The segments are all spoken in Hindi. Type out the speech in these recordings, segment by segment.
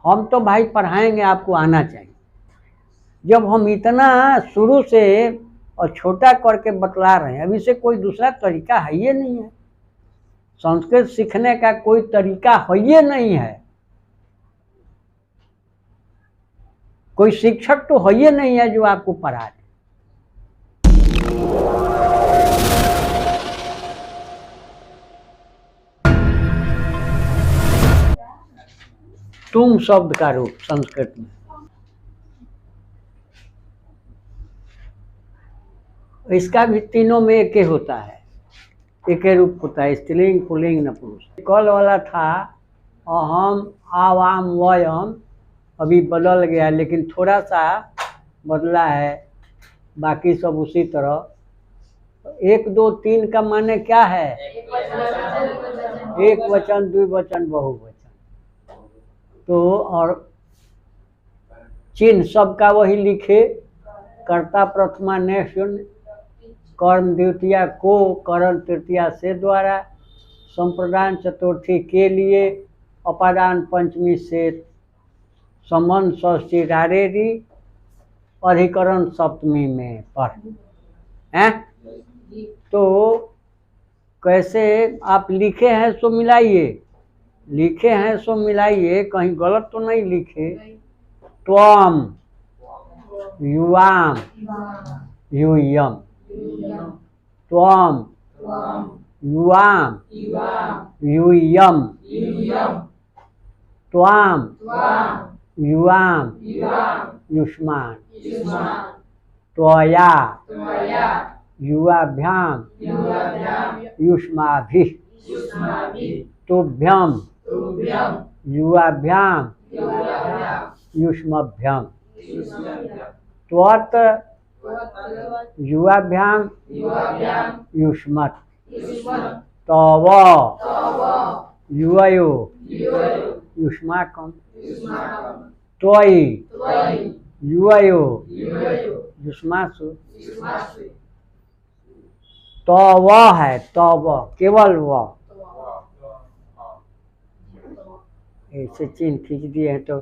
हम तो भाई पढ़ाएंगे, आपको आना चाहिए। जब हम इतना शुरू से और छोटा करके बतला रहे हैं, अब इसे कोई दूसरा तरीका है ये नहीं है। संस्कृत सीखने का कोई तरीका है ये नहीं है, कोई शिक्षक तो है ये नहीं है जो आपको पढ़ा दे। तुम शब्द का रूप संस्कृत में, इसका भी तीनों में एक ही होता है, एक ही रूप होता है, स्त्रीलिंग पुल्लिंग नपुंसक। कल वाला था अहम आवाम वयम, अभी बदल गया लेकिन थोड़ा सा बदला है, बाकी सब उसी तरह। 1 2 3 का माने क्या है? एक वचन द्विवचन बहुवचन। तो और चिन्ह सबका वही लिखे, कर्ता प्रथमा ने शून्य, कर्म द्वितीया को, करण तृतीया से द्वारा, संप्रदान चतुर्थी के लिए, अपादान पंचमी से, संबंध षष्ठी रारेरी, अधिकरण सप्तमी में पढ़ हैं। तो कैसे आप लिखे हैं सो मिलाइए, लिखे हैं सो मिलाइए, कहीं गलत तो नहीं लिखे। त्वम युवाम यूयम, त्वम युवाम यूयम, त्वाम युवाम युष्मान, त्वया युवाभ्याम युष्माभिः, तुभ्यम युवाभ्याम युष्मभ्यम, त्वत् युवाभ्याम युष्मत्, तव युवयो युष्माकं, त्वयि युवयो युष्मासु। तव है, तव केवल व, ऐसे चिन्ह खींच दिए हैं तो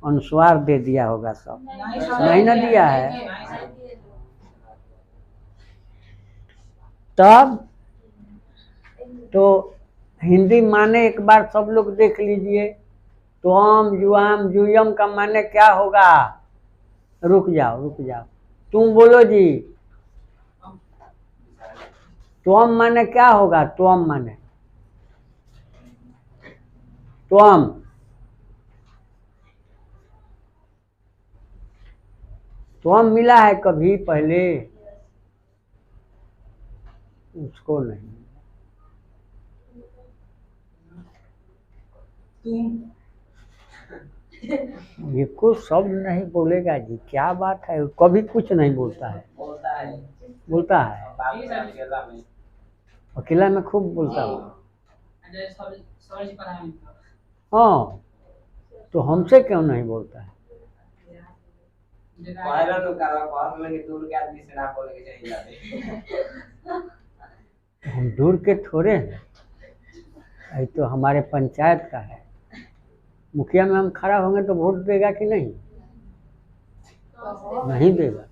अनुस्वार दे दिया होगा सब, नहीं ना दिया है। तब तो हिंदी माने एक बार सब लोग देख लीजिए। त्वम युवाम युयम का माने क्या होगा? रुक जाओ, तुम बोलो जी। त्वम माने क्या होगा? त्वम माने त्वम मिला है कभी पहले? उसको नहीं। ये कुछ शब्द नहीं बोलेगा जी, क्या बात है? कभी कुछ नहीं बोलता है। बोलता है अकेला में खूब बोलता हूँ। हाँ, तो हमसे क्यों नहीं बोलता है? हम दूर के थोड़े हैं, ये तो हमारे पंचायत का है। मुखिया में हम खड़ा होंगे तो वोट देगा कि नहीं? नहीं देगा,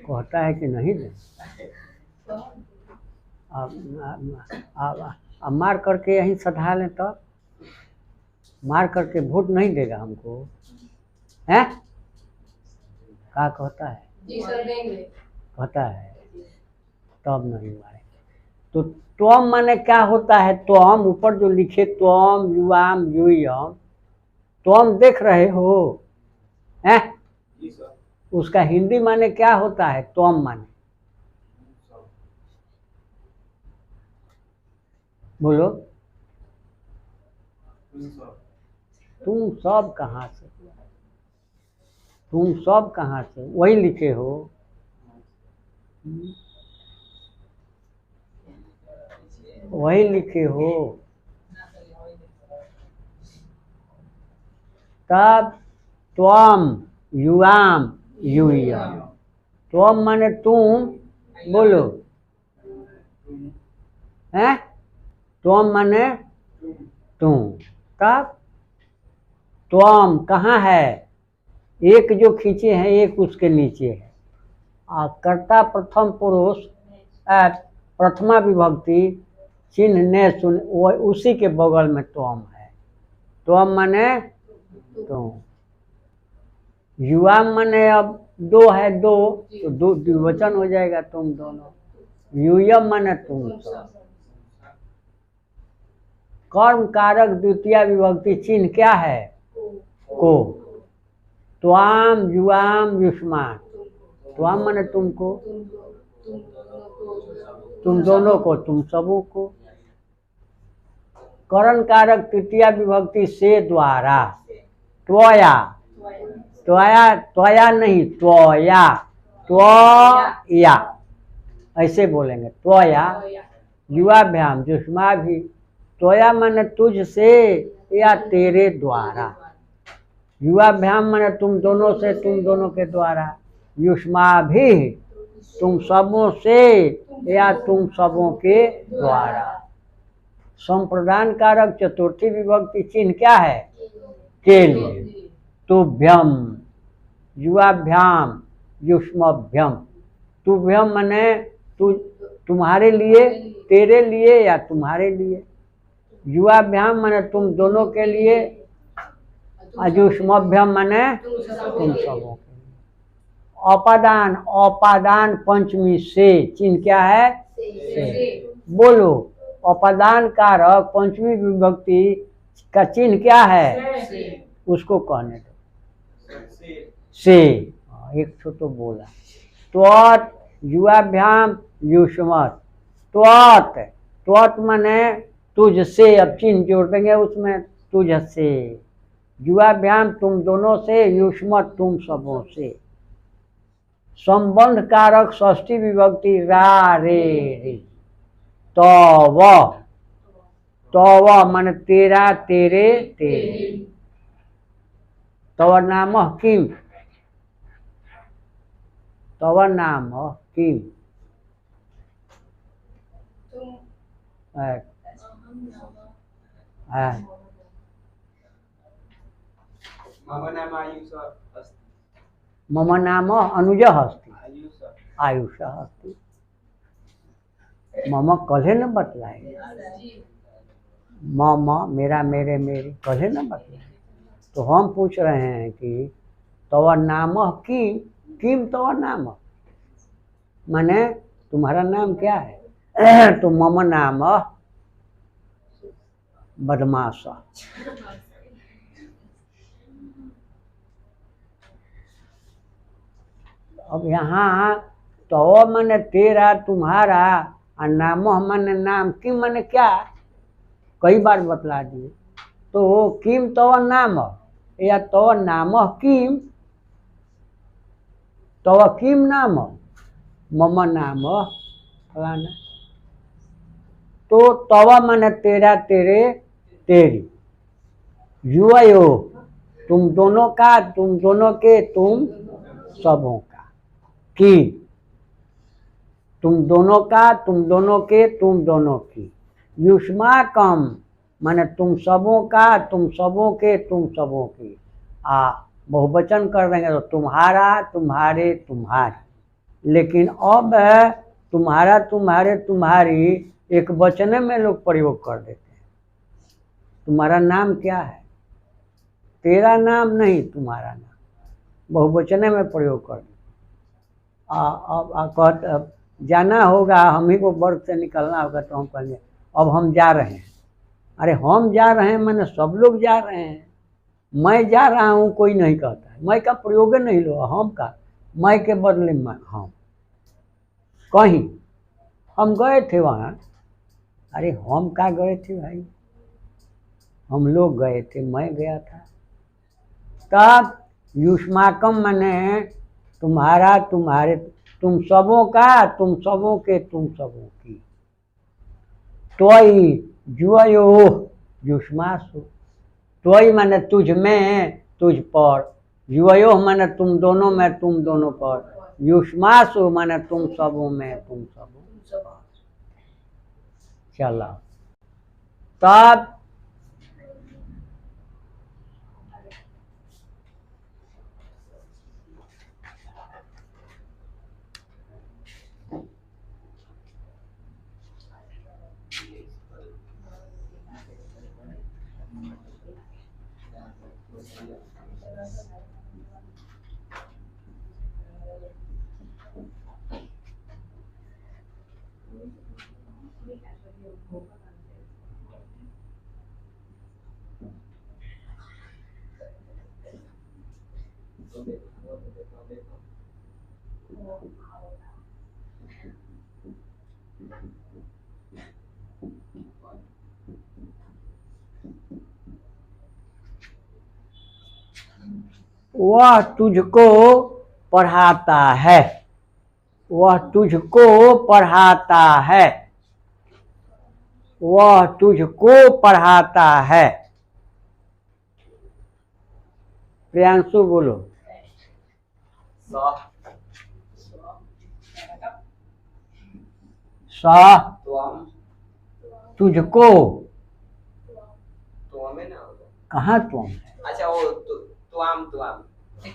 कहता है कि नहीं देगा। अब मार करके यहीं सधा लें तो मार करके वोट नहीं देगा हमको, हैं? क्या कहता है? जी सर देंगे, कहता है तब नहीं मारेंगे। तो त्वम माने क्या होता है? त्वम ऊपर जो लिखे त्वम युवाम यूयम, त्वम देख रहे हो हैं? उसका हिंदी माने क्या होता है? त्वम माने बोलो। तुम सब कहाँ से? तुम सब कहाँ से? वही लिखे हो। वही लिखे हो। तब त्वम युवाम यूयम, त्वम माने तुम, बोलो हैं? त्वम माने तुम, तब त्वम कहाँ है, एक जो खींचे हैं एक उसके नीचे है। कर्ता प्रथम पुरुष प्रथमा विभक्ति चिन्ह ने सुन, वो उसी के बगल में त्वम है। त्वम माने तुम, युवा माने अब दो है, दो तो दो द्विवचन हो जाएगा, तुम दोनों। यूयम माने तुम सब। कर्म कारक द्वितीय विभक्ति चिन्ह क्या है, को। त्वाम युवाम युष्मान, त्वाम माने तुमको, तुम दोनों को, तुम सबों को। करण कारक तृतीय विभक्ति से द्वारा, त्वया, त्वया त्वया नहीं, त्वया, त्वया ऐसे बोलेंगे, त्वया। युवाभ्याम जुष्मा भी, त्वया माने तुझ से या तेरे द्वारा। युवाभ्याम माने तुम दोनों से, तुम दोनों के द्वारा। युष्मा भी तुम सबों से या तुम सबों के द्वारा। संप्रदान कारक चतुर्थी विभक्ति चिन्ह क्या है, के लिए। तुभ्यम, युवाभ्याम युष्मभ्यम। तुभ्यम माने तू, तुम्हारे लिए, तेरे लिए या तुम्हारे लिए। युवाभ्याम माने तुम दोनों के लिए, युष्मभ्यम माने तुम सबों के लिए। अपादान, अपादान पंचमी से चिन्ह क्या है, से। बोलो, अपादान कारक पंचमी विभक्ति का चिन्ह क्या है, उसको कहने दो, से। एक तो बोला। त्वत युवाभ्याम युष्मत, त्वत, त्वत माने तुझ से, अब चिन्ह जोड़ देंगे उसमें, तुझ से। युवाभ्याम तुम दोनों से, युष्मत तुम सबों से। संबंध कारक षष्ठी विभक्ति रा रे रे। तव, तव माने तेरा, तेरे, तेरे। तव नाम किम, तव नाम किम, मम नाम अनुज अस्ति, आयुष अस्ति। मम कल्हे न बतलाए, मम मेरा, मेरे, मेरी कल्हे न बतलाए। तो हम पूछ रहे हैं कि तव नाम किम, किम तव नाम माने तुम्हारा नाम क्या है। तो मम नाम बदमाश। अब यहाँ तो माने तेरा, तुम्हारा, और नाम माने नाम, किम माने क्या, कई बार बतला दिए। तो किम तो नाम या तो नाम किम, तो किम नाम, मम नाम फलाना। तो तव माने तेरा, तेरे, तेरी। युवयो तुम दोनों का, तुम दोनों के, तुम सबों का। की तुम दोनों का, तुम दोनों के, तुम दोनों की। युष्माकम माने तुम सबों का, तुम सबों के, तुम सबों की। बहुवचन कर देंगे तो तुम्हारा, तुम्हारे, तुम्हारी। लेकिन अब तुम्हारा, तुम्हारे, तुम्हारी एक वचन में लोग प्रयोग कर देते हैं। तुम्हारा नाम क्या है, तेरा नाम नहीं, तुम्हारा नाम बहुवचन में प्रयोग कर देते। अब जाना होगा, हम ही को वर्ग से निकलना होगा, तो हम कहेंगे अब हम जा रहे हैं। अरे हम जा रहे हैं मैंने सब लोग जा रहे हैं, मैं जा रहा हूँ कोई नहीं कहता है। मैं का प्रयोग नहीं लो, हम का, मैं के बदले मैं, हम कहीं हम गए थे वहाँ। अरे हम का गए थे भाई, हम लोग गए थे, मैं गया था। तब युष्माकम माने तुम्हारा, तुम्हारे, तुम सबों का, तुम सबों के, तुम सबों की। त्वयि जुवयो युष्मासु, त्वयि माने तुझ में, तुझ पर। युवयो माने तुम दोनों में, तुम दोनों पर। युष्मासु माने तुम सबों में, तुम सबों। चला, तब वह तुझको पढ़ाता है, वह तुझको पढ़ाता है, वह तुझको पढ़ाता है। प्रियांशु बोलो। सा तुझको, कहाँ तुम? अच्छा वो तुआम तुआम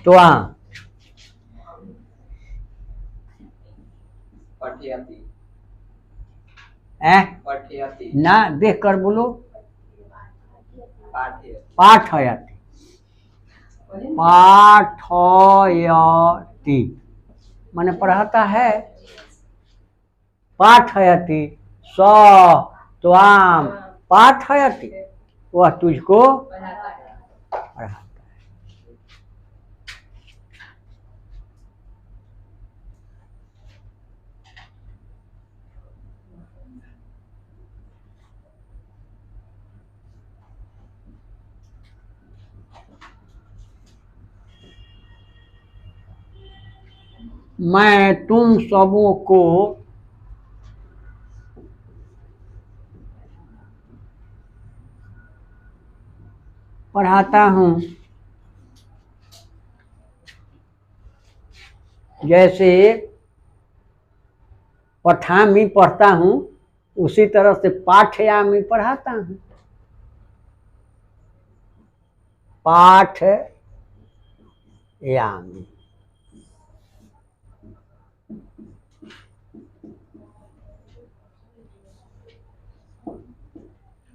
त्वां पठियति पठियति ना देख कर बोलो। पाठ्य पाठयति, पाठयति माने पढ़ाता है। पाठयति स त्वाम पाठयति, वह तुझको पढ़ाता है। मैं तुम सबों को पढ़ाता हूँ, जैसे पठामी पढ़ता हूँ उसी तरह से पाठयामी पढ़ाता हूँ। पाठयामी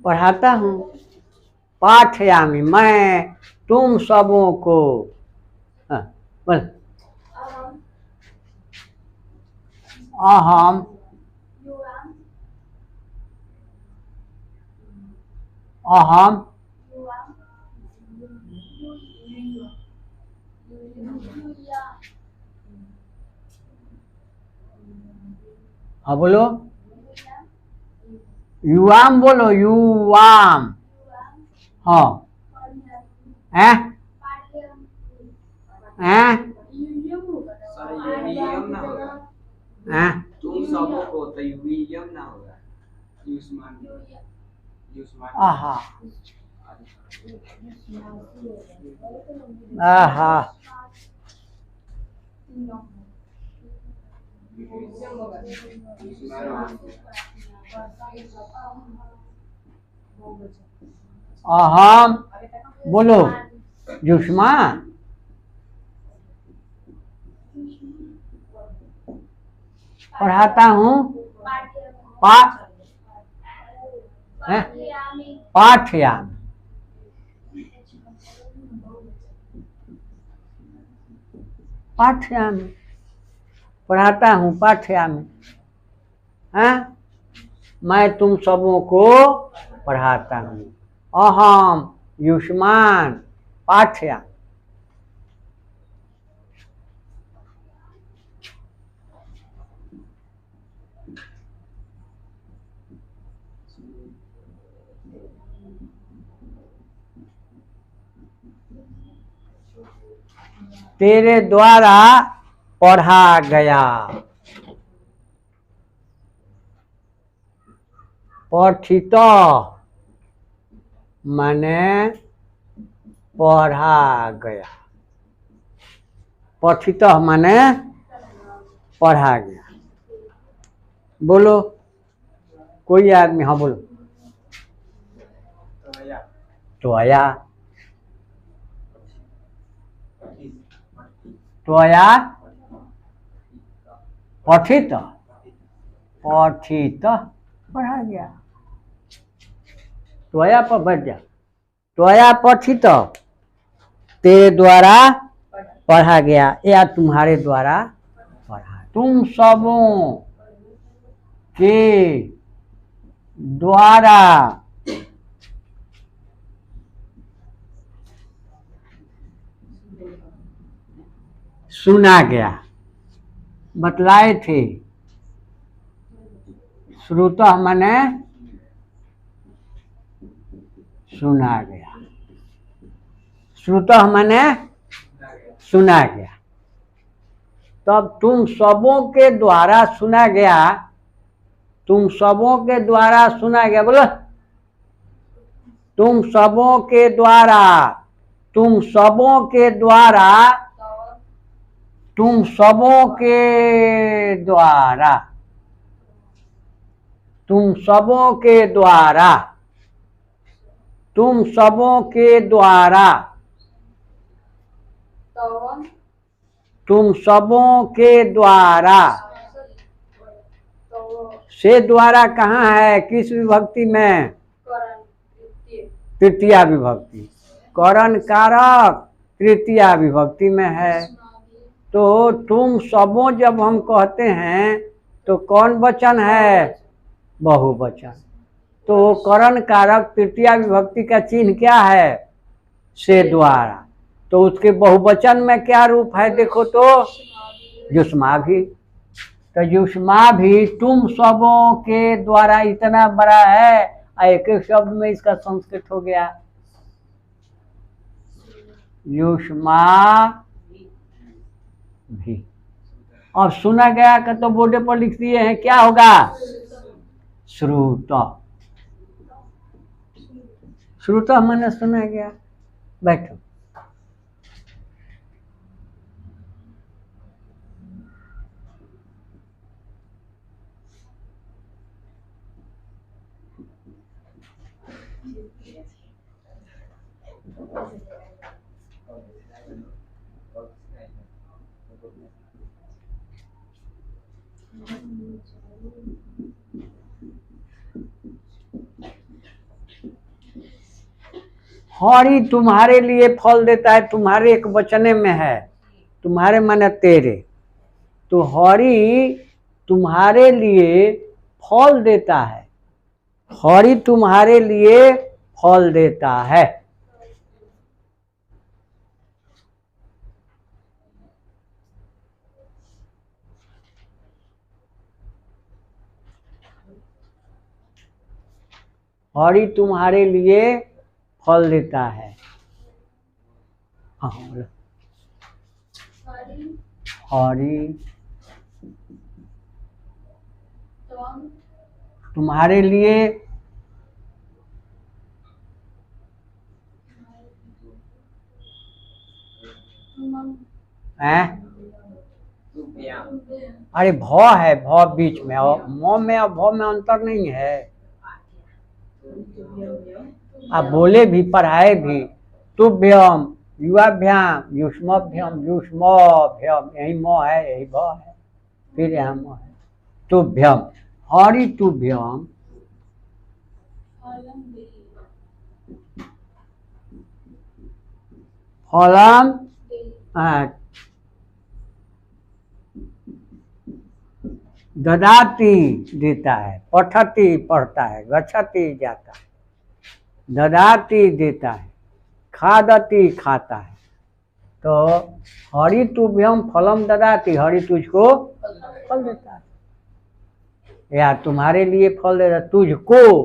पढ़ाता हूँ। पाठयामी मैं तुम सबों को, बस अहम अहम हाँ बोलो। युवाम बोलो, युवाम। हाँ हैं हैं युवियम ना होगा, हैं तुम सबों को तो युवियम ना होगा, युष्मान युष्मान आहा आहा अहम बोलो, युष्मान पढ़ाता हूँ। पाठयामी पाठयामी पढ़ाता हूँ। पाठयामी हैं मैं तुम सबों को पढ़ाता हूँ। अहम युष्मान पाठयामी। तेरे द्वारा पढ़ा गया। पठित माने पढ़ा गया। पठित माने पढ़ा गया। बोलो कोई आदमी, हाँ बोलो। त्वया त्वया पठित पठित पढ़ा गया। त्वया पर बैठ जा। त्वया पठित तेरे द्वारा पढ़ा गया या तुम्हारे द्वारा पढ़ा। तुम सबों के द्वारा सुना गया, बतलाए थे। श्रुतः माने सुना गया, श्रुतः माने सुना गया। तब तुम सबों के द्वारा सुना गया, तुम सबों के द्वारा सुना गया, बोलो तुम सबों के द्वारा, तुम सबों के द्वारा, तुम सबों के द्वारा, तुम सबों के द्वारा, तुम सबों के द्वारा, तुम सबों के द्वारा। से द्वारा कहाँ है, किस विभक्ति में? तृतीया विभक्ति। करण कारक तृतीया विभक्ति में है। तो तुम सबों जब हम कहते हैं तो कौन वचन है? बहुवचन। तो करण कारक तृतीया विभक्ति का चिन्ह क्या है? से द्वारा। तो उसके बहुवचन में क्या रूप है देखो तो? युष्माभि। तो युष्माभि तुम सबों के द्वारा इतना बड़ा है, एक एक शब्द में इसका संस्कृत हो गया युष्माभि। और सुना गया का तो बोर्डे पर लिख दिए हैं, क्या होगा? श्रुत। श्रुत मैंने सुना गया। बैठो। हरि तुम्हारे लिए फल देता है, तुम्हारे एक वचने में है, तुम्हारे माने तेरे। तो हरि तुम्हारे लिए फल देता है, हरि तुम्हारे लिए फल देता है। हरि तुम्हारे लिए फल देता है। हरि तुम्हारे लिए हैं? अरे भ है, भ बीच में, और म में और भ में अंतर नहीं है। आप बोले भी, पढ़ाए भी। तुभ्यम, युवाभ्याम, युष्मभ्यम, युष्मभ्यम, यही म है, यही भ है, फिर यहाँ म है। तुभ्यम, हरि तुभ्यम फलम ददाति देता है, पठति पढ़ता है, गच्छति जाता है, ददाति देता है, खादति खाता है। तो हरि तुभ्यम फलम ददाति, हरि तुझको फल देता है या तुम्हारे लिए फल देता है। तुझको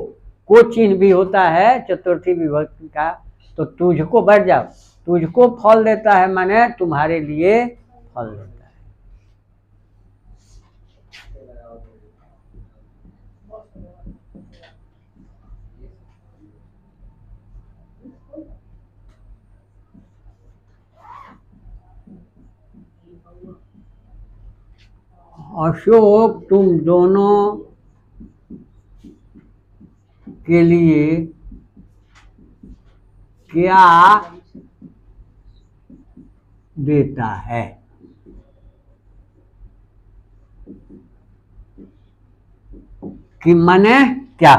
को चिन्ह भी होता है चतुर्थी विभक्ति का, तो तुझको, बैठ जाओ, तुझको फल देता है माने तुम्हारे लिए फल देता है। अशोक तुम दोनों के लिए क्या देता है? कि माने क्या?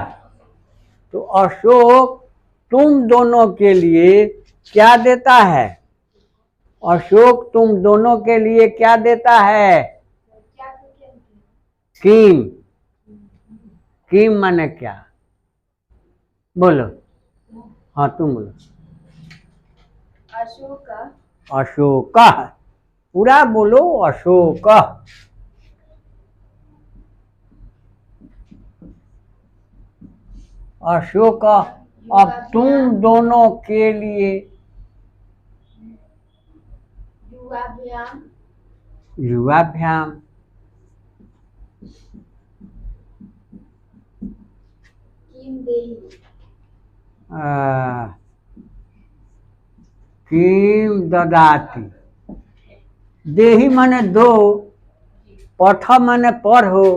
तो अशोक तुम दोनों के लिए क्या देता है? अशोक तुम दोनों के लिए क्या देता है? किम। किम माने क्या? बोलो। हाँ तुम बोलो। अशोक। अशोक। पूरा बोलो। अशोक। अशोक अब तुम दोनों के लिए युवाभ्याम। युवाभ्याम। किम देहि। किम ददाति। देहि माने दो, पठ माने पढ़ो,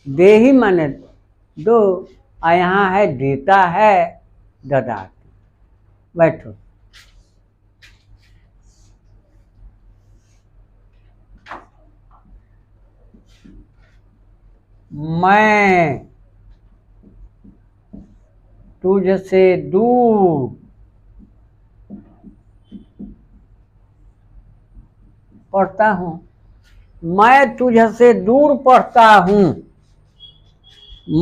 देहि माने दो, और यहाँ है देता है ददाति। बैठो। मैं तुझसे दूर पढ़ता हूँ। मैं तुझसे दूर पढ़ता हूँ।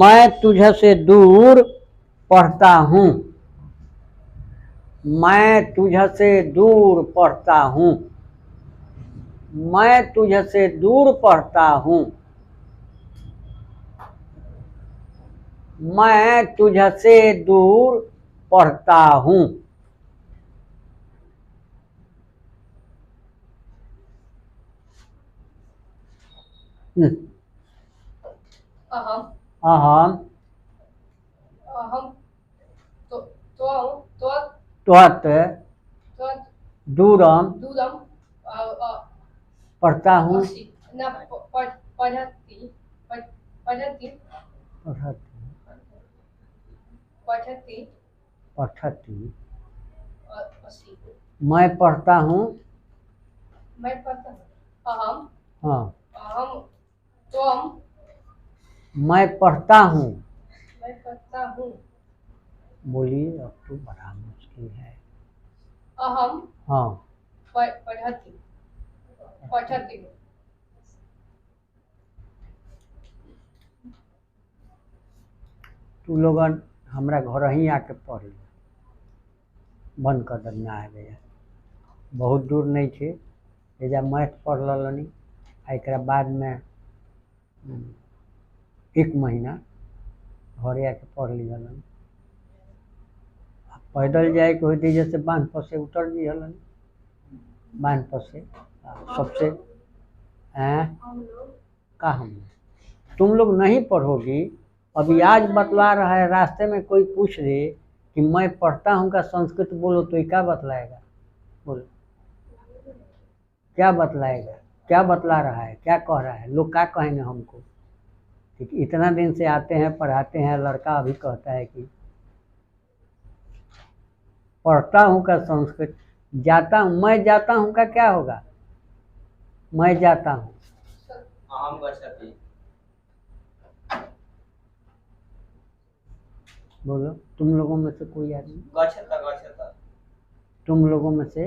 मैं तुझसे दूर पढ़ता हूँ। मैं तुझसे दूर पढ़ता हूँ। मैं तुझसे दूर पढ़ता हूँ। मैं तुझसे दूर पढ़ता हूँ। अहम। अहम। अहम तो त्वत्। त्वत्। दूरम। दूरम। पढ़ता हूँ। न पठति। पठति। पठति। पठति। अस्ति। मैं पढ़ता हूँ। मैं पढ़ता हूँ। अहम। हाँ। अहम त्वम। मैं पढ़ता हूँ। मैं पढ़ता हूँ। बोलिए, अब तो बड़ा मुश्किल है। अहम। हाँ। पठति। पठति। तू लोगन हमरा घर ही आके पढ़ ले, बंद कर देना आ गया। बहुत दूर नहीं थे, एजा मैथ पढ़ लनी, एक बाद में 1 महीना घरे आके पढ़ लिहलन। पैदल जाए के होती जैसे बांध पर से उतर दिहलन, बांध पर से सबसे का हम तुम लोग नहीं पढ़ोगी। अभी आज बतला रहा है, रास्ते में कोई पूछ दे कि मैं पढ़ता हूँ का संस्कृत बोलो तो ये क्या बतलाएगा? बोलो, क्या बतलाएगा? क्या बतला रहा है? क्या कह रहा है? लोग क्या कहेंगे हमको? ठीक, इतना दिन से आते हैं पढ़ाते हैं, लड़का अभी कहता है कि पढ़ता हूँ का संस्कृत, जाता हूँ, मैं जाता हूँ का क्या होगा? मैं जाता हूँ। अहम गच्छति। बोलो, तुम लोगों में से कोई आदमी? गच्छता गच्छता। तुम लोगों में से?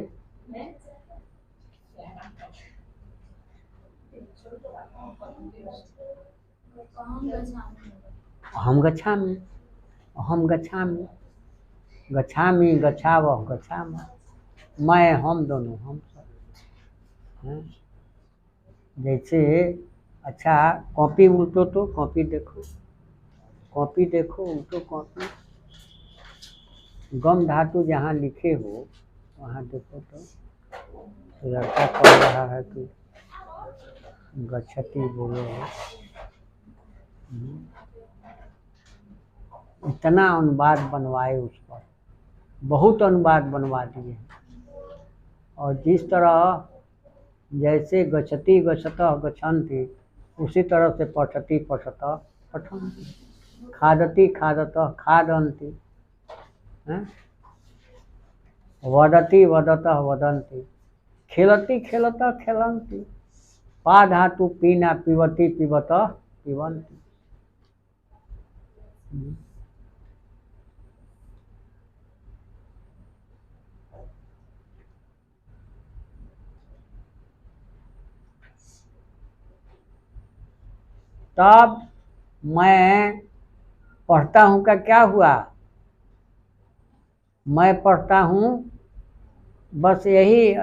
अहम गच्छामि। अहम गच्छामि। गच्छामि, गच्छावः, गच्छामः। मैं, हम दोनों, हम सब हैं। जैसे अच्छा कॉपी उल्टो तो कॉपी देखो, कॉपी देखो, उल्टो कॉपी, गम धातु जहाँ लिखे हो वहाँ देखो तो लड़का कह रहा है कि गच्छति बोलो। इतना अनुवाद बनवाए उस पर, बहुत अनुवाद बनवा दिए। और जिस तरह जैसे गच्छति गच्छतः गच्छन्ति, उसी तरह से पठति पठतः पठन्ति, खादति खादतः खादन्ति, वदति वदतः वदन्ति, खेलति खेलतः खेलन्ति, पा धातु पीना पिबति पिबतः पिबन्ति। तब मैं पढ़ता हूँ का क्या हुआ? मैं पढ़ता हूँ, बस यही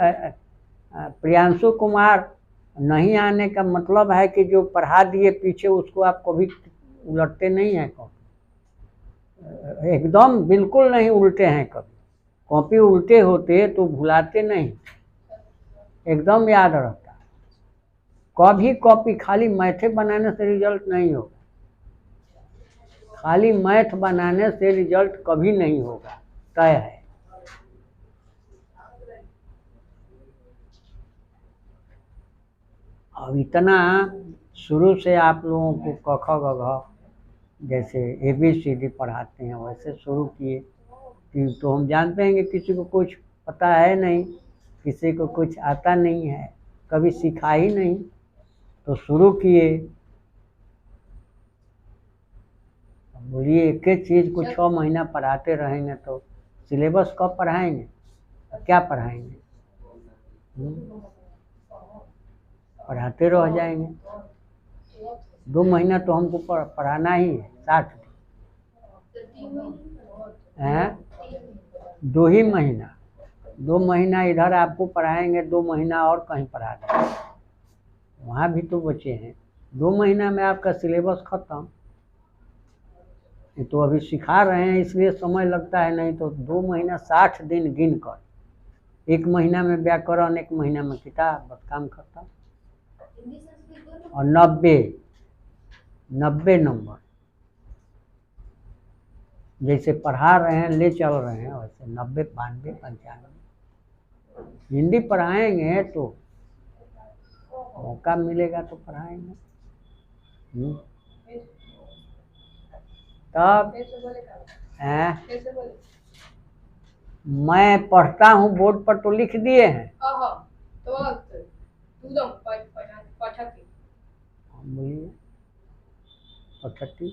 प्रियांशु कुमार नहीं आने का मतलब है कि जो पढ़ा दिए पीछे उसको आप कभी उलटते नहीं हैं कॉपी, एकदम बिल्कुल नहीं उल्टे हैं कभी। कॉपी उल्टे होते तो भुलाते नहीं, एकदम याद रहता। कभी कॉपी खाली मैथे बनाने से रिजल्ट नहीं होगा, खाली मैथ बनाने से रिजल्ट कभी नहीं होगा, तय है। अब इतना शुरू से आप लोगों को क ख ग घ जैसे ABCD पढ़ाते हैं वैसे शुरू किए कि तो हम जानते हैं कि किसी को कुछ पता है नहीं, किसी को कुछ आता नहीं है, कभी सीखा ही नहीं, तो शुरू किए। बोलिए एक एक चीज़ को 6 महीना पढ़ाते रहेंगे तो सिलेबस कब पढ़ाएंगे, क्या पढ़ाएंगे? पढ़ाते रह जाएंगे। 2 महीना तो हमको पढ़ाना ही है, 60 हैं, 2 ही महीना, 2 महीना इधर आपको पढ़ाएंगे, 2 महीना और कहीं पढ़ा देंगे, वहाँ भी तो बचे हैं। 2 महीना में आपका सिलेबस खत्म। ये तो अभी सिखा रहे हैं इसलिए समय लगता है, नहीं तो 2 महीना 60 दिन गिन कर, 1 महीना में व्याकरण, 1 महीना में किताब, बस काम खत्म। और 90 नंबर जैसे पढ़ा रहे हैं, ले चल रहे हैं वैसे 90, 92, 95 हिंदी पढ़ाएंगे तो मौका मिलेगा तो पढ़ाएंगे। तब मैं पढ़ता हूँ बोर्ड पर तो लिख दिए हैं। बोलिए 38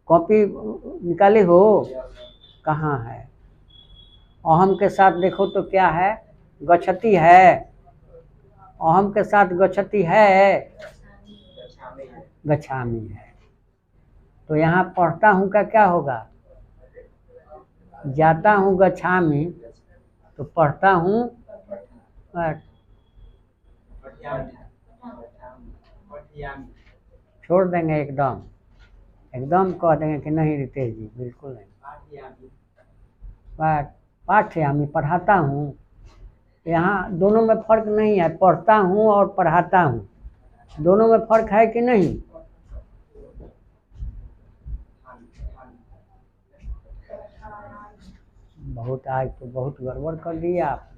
कॉपी निकाले हो? कहाँ है? अहम के साथ देखो तो क्या है? गच्छति है। अहम के साथ गच्छति है, गच्छामि है। तो यहाँ पढ़ता हूँ का क्या होगा? जाता हूँ गच्छामि, तो पढ़ता हूँ छोड़ देंगे, एकदम कह देंगे कि नहीं रितेश जी बिल्कुल नहीं। पाठ्यामि पढ़ाता हूँ, यहाँ दोनों में फर्क नहीं है, पढ़ता हूँ और पढ़ाता हूँ दोनों में फर्क है कि नहीं? बहुत आज तो बहुत गड़बड़ कर दिया आप,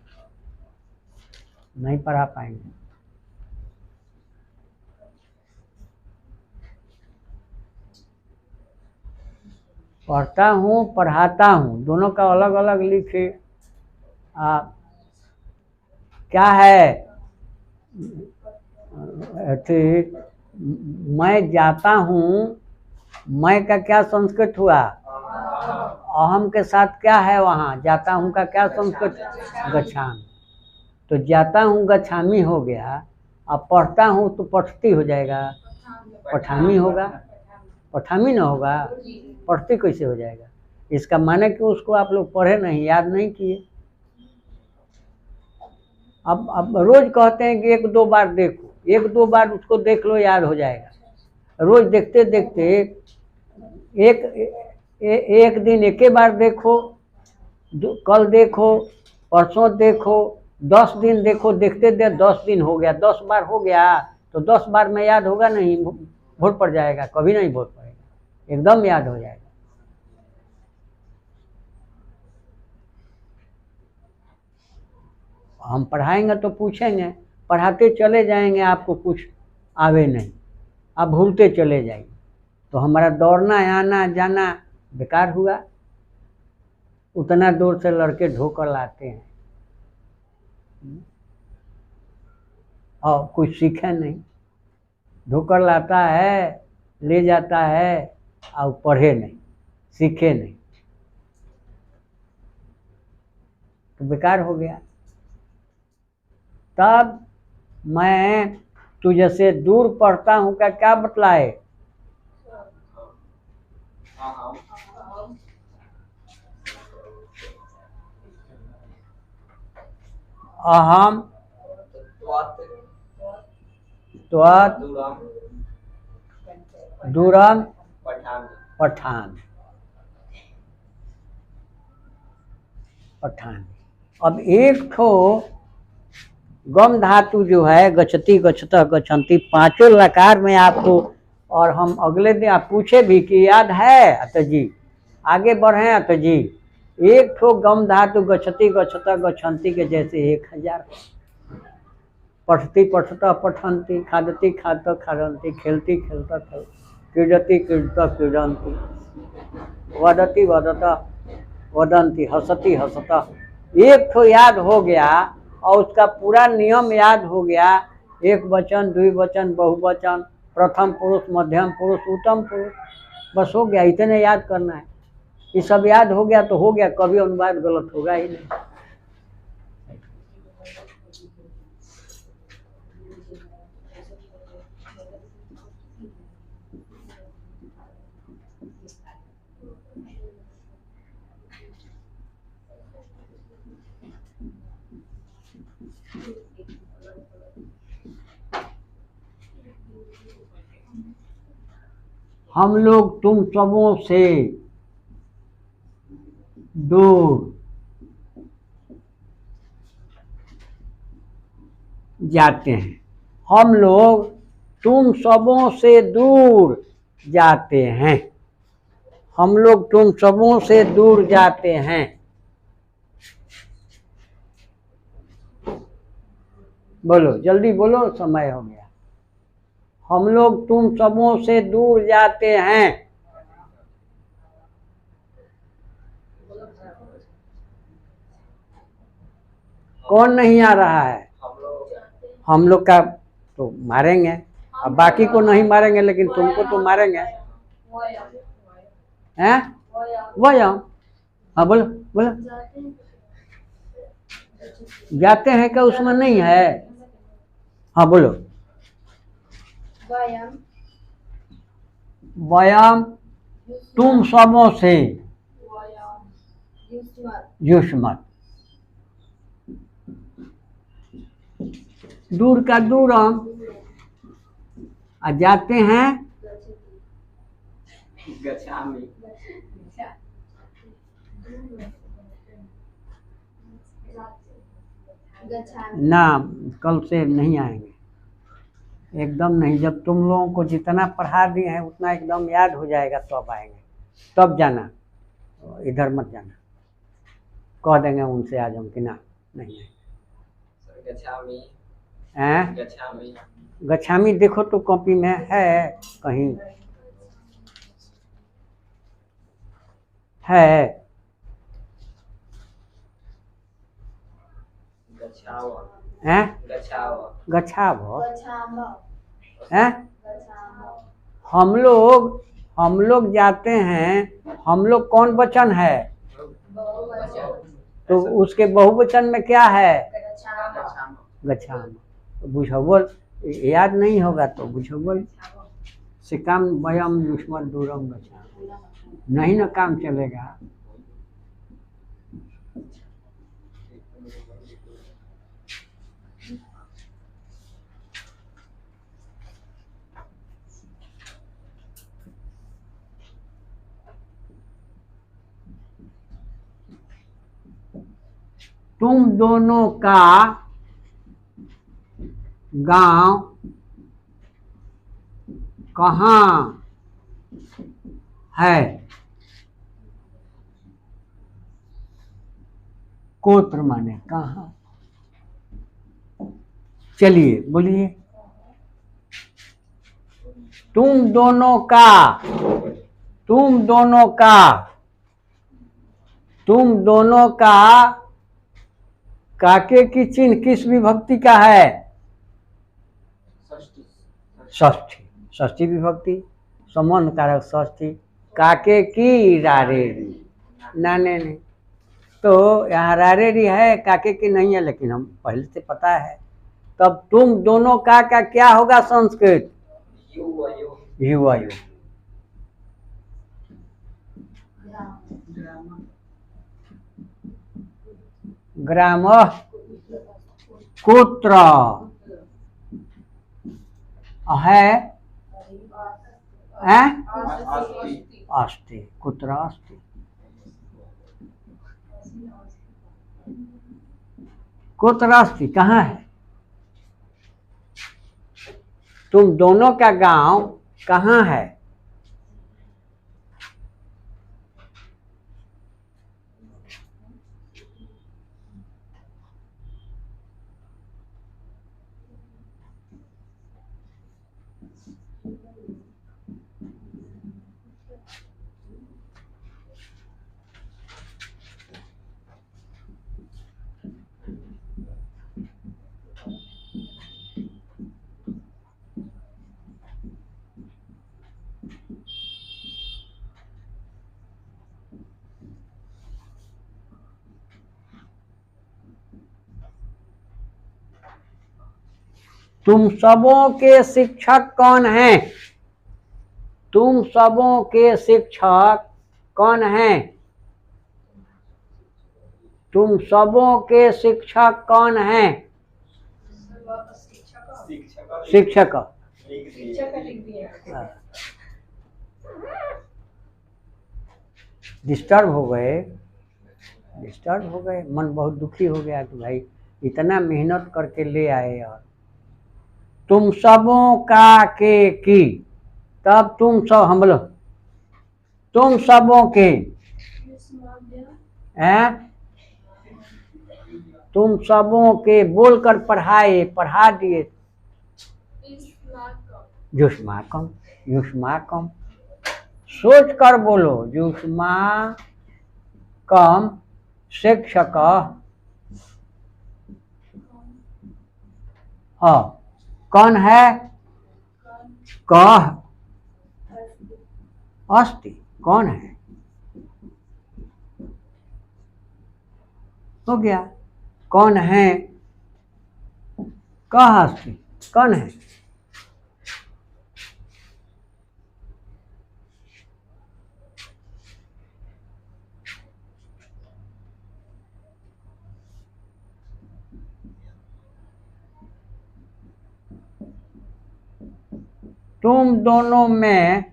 नहीं पढ़ा पाएंगे। पढ़ता हूँ पढ़ाता हूँ दोनों का अलग अलग लिखे। क्या है? मैं जाता हूँ, मैं का क्या संस्कृत हुआ? अहम के साथ क्या है वहाँ? जाता हूँ का क्या संस्कृत? गच्छामि। तो जाता हूँ गच्छामि हो गया, अब पढ़ता हूँ तो पठती हो जाएगा, पठामी होगा, पठामी ना होगा, पढ़ती कैसे हो जाएगा? इसका माने कि उसको आप लोग पढ़े नहीं, याद नहीं किए। अब रोज कहते हैं कि 1-2 बार देखो, 1-2 बार उसको देख लो, याद हो जाएगा। रोज देखते देखते एक दिन एक बार देखो, कल देखो, परसों देखो, 10 दिन देखो, देखते 10 दिन हो गया, 10 बार हो गया तो 10 बार में याद होगा नहीं? भूल पड़ जाएगा? कभी नहीं भूल पड़ेगा, एकदम याद हो जाएगा। हम पढ़ाएंगे तो पूछेंगे, पढ़ाते चले जाएंगे, आपको कुछ आवे नहीं, आप भूलते चले जाएंगे, तो हमारा दौड़ना आना जाना बेकार हुआ। उतना दूर से लड़के ढोकर लाते हैं और कुछ सीखे नहीं, ढोकर लाता है, ले जाता है और पढ़े नहीं, सीखे नहीं, तो बेकार हो गया। तब मैं तुझे से दूर पढ़ता हूँ का क्या बतलाए? अहम अहम अहम त्वत् त्वत् दूरम दूरम पठामि पठामि पठामि। अब एक ठो गम धातु जो है गच्छति गच्छतः गच्छन्ति पांचों लकार में आपको, और हम अगले दिन आप पूछे भी कि याद है अत जी, आगे बढ़े अत जी, एक ठो गम धातु गच्छति गच्छतः गच्छन्ति के जैसे 1000 पठती पठतः पठन्ति, खादति खादतः खादन्ति, खेलती खेलतः खेल, क्रीडति क्रीडतः क्रीडन्ति, वदति वदतः वदन्ति, हंसती हंसतः। एक ठो याद हो गया और उसका पूरा नियम याद हो गया, एक वचन द्विवचन बहुवचन, प्रथम पुरुष मध्यम पुरुष उत्तम पुरुष, बस हो गया, इतने याद करना है। ये सब याद हो गया तो हो गया, कभी अनुवाद गलत होगा ही नहीं। हम लोग तुम सबों से दूर जाते हैं। हम लोग तुम सबों से दूर जाते हैं। हम लोग तुम सबों से दूर जाते हैं। बोलो जल्दी बोलो, समय हो गया। हम लोग तुम सबों से दूर जाते हैं। कौन नहीं आ रहा है? हम लोग का तो मारेंगे, अब बाकी को नहीं मारेंगे, लेकिन तुमको तो मारेंगे। हैं? वयम। हाँ बोलो बोलो। जाते हैं क्या उसमें नहीं है? हाँ बोलो। वयम तुम सबों से युष्मत्, दूर का दूरम, आ जाते हैं गच्छामि ना, कल से नहीं आएंगे, एकदम नहीं। जब तुम लोगों को जितना पढ़ा दिए हैं उतना एकदम याद हो जाएगा तब आएंगे, तब जाना, इधर मत जाना। कह देंगे उनसे आज हम कि ना नहीं आएंगे। गच्छामि हैं? गच्छामि गच्छामी देखो तो कॉपी में है कहीं, है? गच्छाव हैं? गच्छाव गच्छाव हैं? हम लोग जाते हैं। हम लोग कौन वचन है? तो उसके बहुवचन में क्या है? गच्छाम। बुझावल याद नहीं होगा तो बुझावल से काम, वयम युष्मत् दूरम गच्छामि, नहीं ना काम चलेगा। तुम दोनों का गांव कहाँ है? गोत्र माने कहाँ। चलिए बोलिए। तुम दोनों का, तुम दोनों का, तुम दोनों का काके की चिन्ह किस विभक्ति का है? षष्ठी। षष्ठी विभक्ति, संबंध कारक षष्ठी। काके की रारेरी, नाने नहीं। तो यहाँ रारेरी है, काके की नहीं है, लेकिन हम पहले से पता है तब तुम दोनों का क्या होगा संस्कृत? युवयो युवयो। ग्रामः कुत्र है? अस्ति। कुत्र अस्ति? कुत्र अस्ति कहाँ है? तुम दोनों का गांव कहाँ है? तुम सबों के शिक्षक कौन हैं? तुम सबों के शिक्षक कौन हैं? तुम सबों के शिक्षक कौन हैं? शिक्षक। डिस्टर्ब हो गए, मन बहुत दुखी हो गया कि भाई इतना मेहनत करके ले आए और तुम सबों का के की, तब तुम सब हम बोलो तुम सबों के हैं, तुम सबों के बोलकर पढ़ा दिए। युष्माकम, युष्माकम सोच कर बोलो, युष्माकम शिक्षक। हाँ कौन है? कह अस्ति कौन है? हो गया। कौन है? कह अस्ति कौन है? तुम दोनों में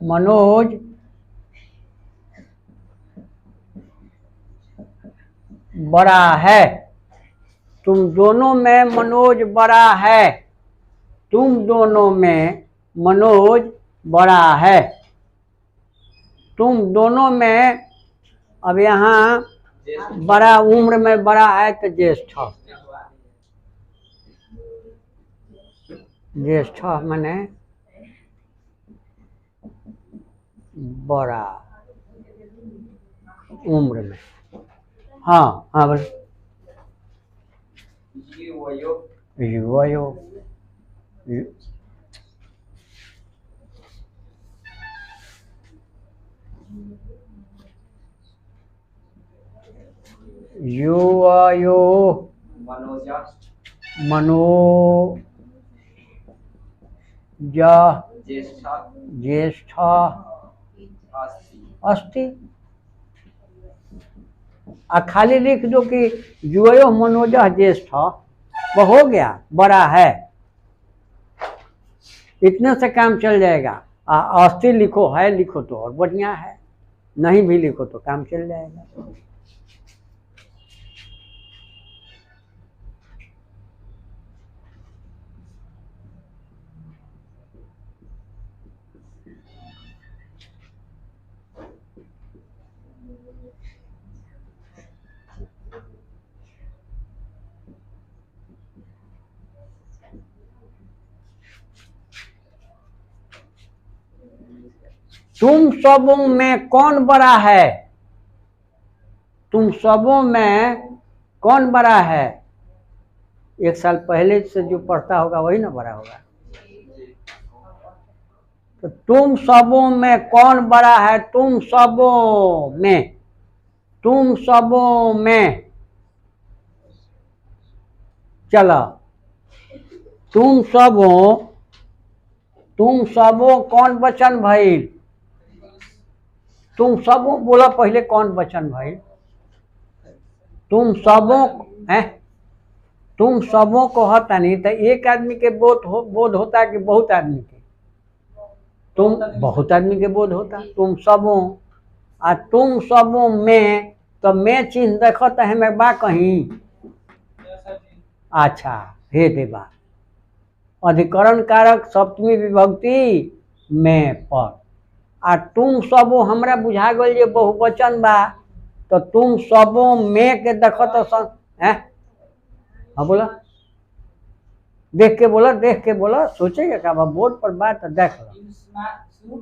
मनोज बड़ा है। तुम दोनों में मनोज बड़ा है। तुम दोनों में मनोज बड़ा है। तुम दोनों में, अब यहाँ बड़ा उम्र में बड़ा है तो ज्येष्ठ। ज्येष्ठ माने बड़ा उम्र में। हाँ हाँ बोल। युवयो युवयो मनोज ज्येष्ठ अस्ति। खाली लिख दो कि युवयो मनोज ज्येष्ठ, वो हो गया, बड़ा है। इतने से काम चल जाएगा। अस्ति लिखो, है लिखो तो और बढ़िया है, नहीं भी लिखो तो काम चल जाएगा। तुम सबों में कौन बड़ा है? तुम सबों में कौन बड़ा है? एक साल पहले से जो पढ़ता होगा वही ना बड़ा होगा। तो तुम सबों में कौन बड़ा है? तुम सबों में, तुम सबों में चलो तुम सबो कौन वचन भइल? तुम सबो बोला पहले कौन वचन भइल? तुम सबों को होता नहीं तो एक आदमी के बोध होता कि बहुत आदमी के? तुम बहुत आदमी के बोध होता। तुम सबों आ तुम सबों में तो मैं चिन्ह देखता है मैं बा कहीं। अच्छा हे देवा अधिकरण कारक सप्तमी विभक्ति में पर आ तुम सबो हमरा बुझा गल जे बहुवचन बा तो तुम सबों में के देखत है। हाँ बोला देख के बोला सोचेगा क्या बोर्ड पर बात देख लो।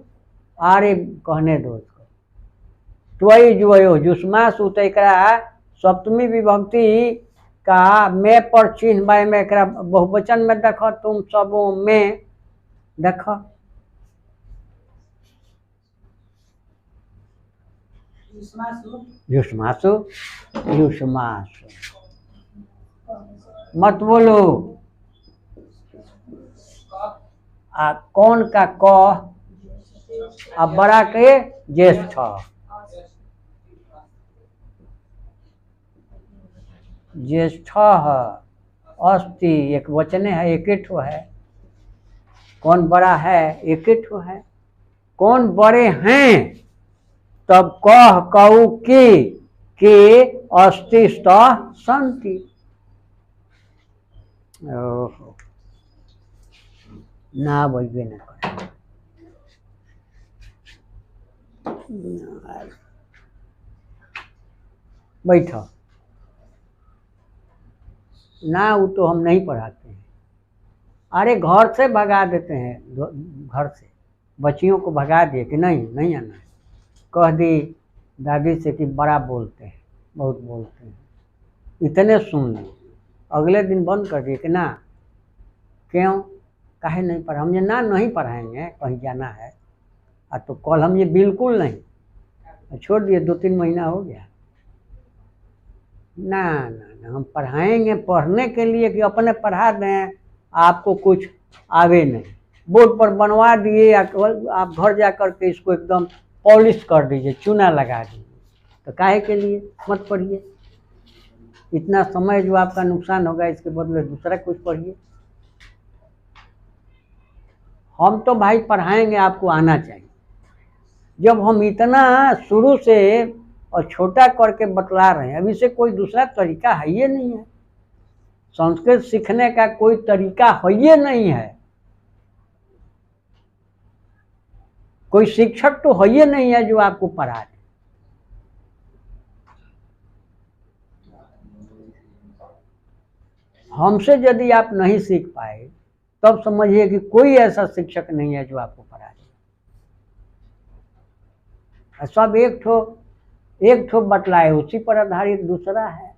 अरे कहने दो उसको त्वयि जुवयो जुष्मासु तो एकरा सप्तमी विभक्ति का मैं पर चिन्ह बाय में एकरा बहुवचन में देख तुम सबों में देख जुष्मासु जुष्मासु मत बोलो। आ कौन का क आ बड़ा के ज्येष्ठ ज्येष्ठ अस्ति एक वचने है एक ठो है। कौन बड़ा है? एक ठो है। कौन बड़े हैं? तब कह कहू के अस्ति संति। ओहो ना बोलबे ना करे। बैठो ना वो तो हम नहीं पढ़ाते हैं। अरे घर से भगा देते हैं। घर से बच्चियों को भगा दिए कि नहीं आना है। कह दी दादी से कि बड़ा बोलते हैं बहुत बोलते हैं इतने सुन ली। अगले दिन बंद कर दिए कि ना क्यों काहे नहीं पढ़ा? हम ये नहीं पढ़ाएंगे कहीं जाना है। तो कल हम ये बिल्कुल नहीं छोड़ दिए। 2-3 महीना हो गया। ना हम पढ़ाएंगे पढ़ने के लिए कि अपने पढ़ा दें आपको कुछ आवे नहीं। बोर्ड पर बनवा दिए आप घर जा कर के इसको एकदम पॉलिश कर दीजिए चूना लगा दीजिए। तो काहे के लिए मत पढ़िए। इतना समय जो आपका नुकसान होगा इसके बदले दूसरा कुछ पढ़िए। हम तो भाई पढ़ाएंगे आपको आना चाहिए। जब हम इतना शुरू से और छोटा करके बतला रहे हैं अब इसे कोई दूसरा तरीका है ये नहीं है। संस्कृत सीखने का कोई तरीका है ये नहीं है। कोई शिक्षक तो है ये नहीं है जो आपको पढ़ा दे। हमसे यदि आप नहीं सीख पाए तब समझिए कि कोई ऐसा शिक्षक नहीं है जो आपको पढ़ा दे। सब एक ठो बतलाए उसी पर आधारित दूसरा है।